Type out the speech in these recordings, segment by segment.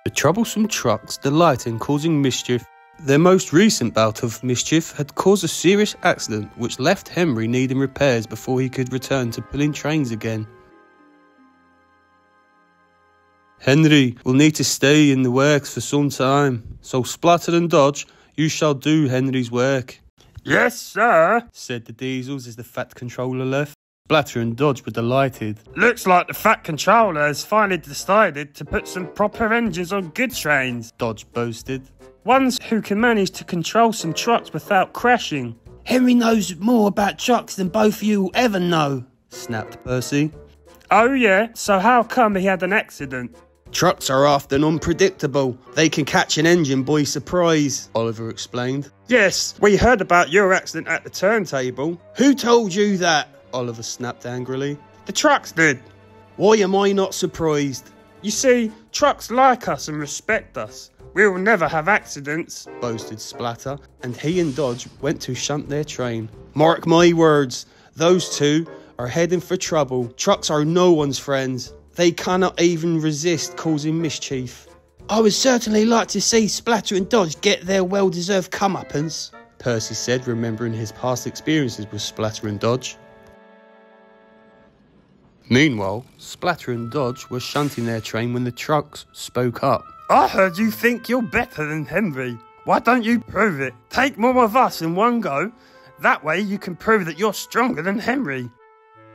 The Troublesome Trucks delight in causing mischief. Their most recent bout of mischief had caused a serious accident which left Henry needing repairs before he could return to pulling trains again. Henry will need to stay in the works for some time, so Splatter and Dodge, you shall do Henry's work. Yes, sir, said the Diesels as the Fat Controller left. Splatter and Dodge were delighted. Looks like the Fat Controller has finally decided to put some proper engines on good trains, Dodge boasted. Ones who can manage to control some trucks without crashing. Henry knows more about trucks than both of you will ever know, snapped Percy. Oh yeah, so how come he had an accident? Trucks are often unpredictable. They can catch an engine by surprise, Oliver explained. Yes, we heard about your accident at the turntable. Who told you that? Oliver snapped angrily. The trucks did. Why am I not surprised? You see, trucks like us and respect us. We will never have accidents, boasted Splatter, and he and Dodge went to shunt their train. Mark my words, those two are heading for trouble. Trucks are no one's friends. They cannot even resist causing mischief. I would certainly like to see Splatter and Dodge get their well-deserved comeuppance, Percy said, remembering his past experiences with Splatter and Dodge. Meanwhile, Splatter and Dodge were shunting their train when the trucks spoke up. I heard you think you're better than Henry. Why don't you prove it? Take more of us in one go. That way you can prove that you're stronger than Henry.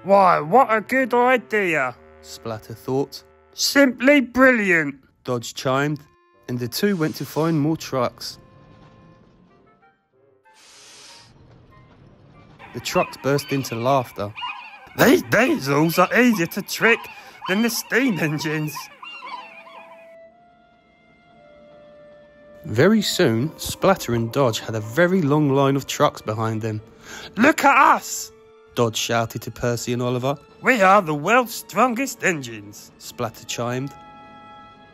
Why, what a good idea, Splatter thought. Simply brilliant, Dodge chimed, and the two went to find more trucks. The trucks burst into laughter. These diesels are easier to trick than the steam engines. Very soon, Splatter and Dodge had a very long line of trucks behind them. Look at us! Dodge shouted to Percy and Oliver. We are the world's strongest engines, Splatter chimed.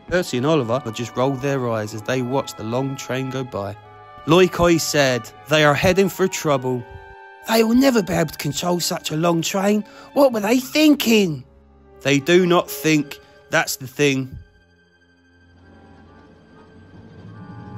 Percy and Oliver just rolled their eyes as they watched the long train go by. Like I said, they are heading for trouble. They will never be able to control such a long train. What were they thinking? They do not think. That's the thing.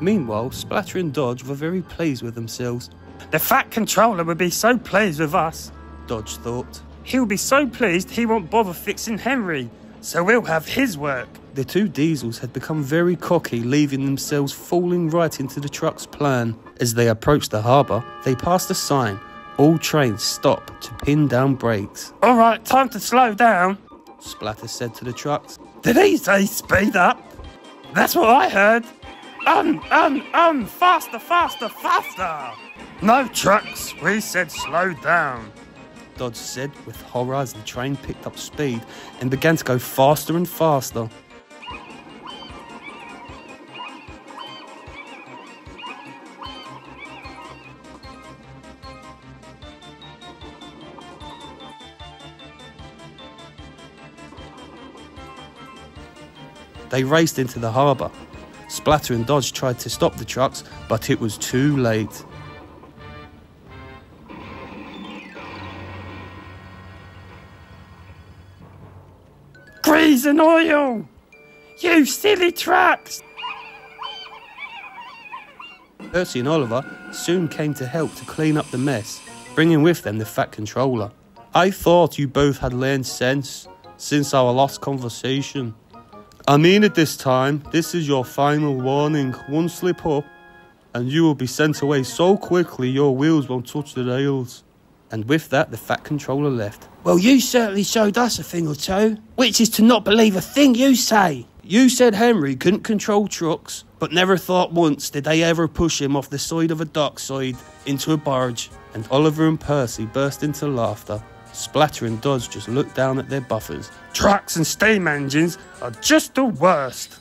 Meanwhile, Splatter and Dodge were very pleased with themselves. The Fat Controller would be so pleased with us, Dodge thought. He'll be so pleased he won't bother fixing Henry, so we'll have his work. The two Diesels had become very cocky, leaving themselves falling right into the truck's plan. As they approached the harbour, they passed a sign. All trains stop to pin down brakes. All right, time to slow down, Splatter said to the trucks. Did he say speed up? That's what I heard. Faster, faster, faster. No trucks, we said slow down, Dodge said with horror as the train picked up speed and began to go faster and faster. They raced into the harbour. Splatter and Dodge tried to stop the trucks, but it was too late. Grease and oil! You silly trucks! Percy and Oliver soon came to help to clean up the mess, bringing with them the Fat Controller. I thought you both had learned sense since our last conversation. I mean it this time. This is your final warning. One slip up and you will be sent away so quickly your wheels won't touch the rails. And with that, the Fat Controller left. Well, you certainly showed us a thing or two, which is to not believe a thing you say. You said Henry couldn't control trucks, but never thought once did they ever push him off the side of a dockside into a barge. And Oliver and Percy burst into laughter. Splatter and Dodge just looked down at their buffers. Trucks and steam engines are just the worst.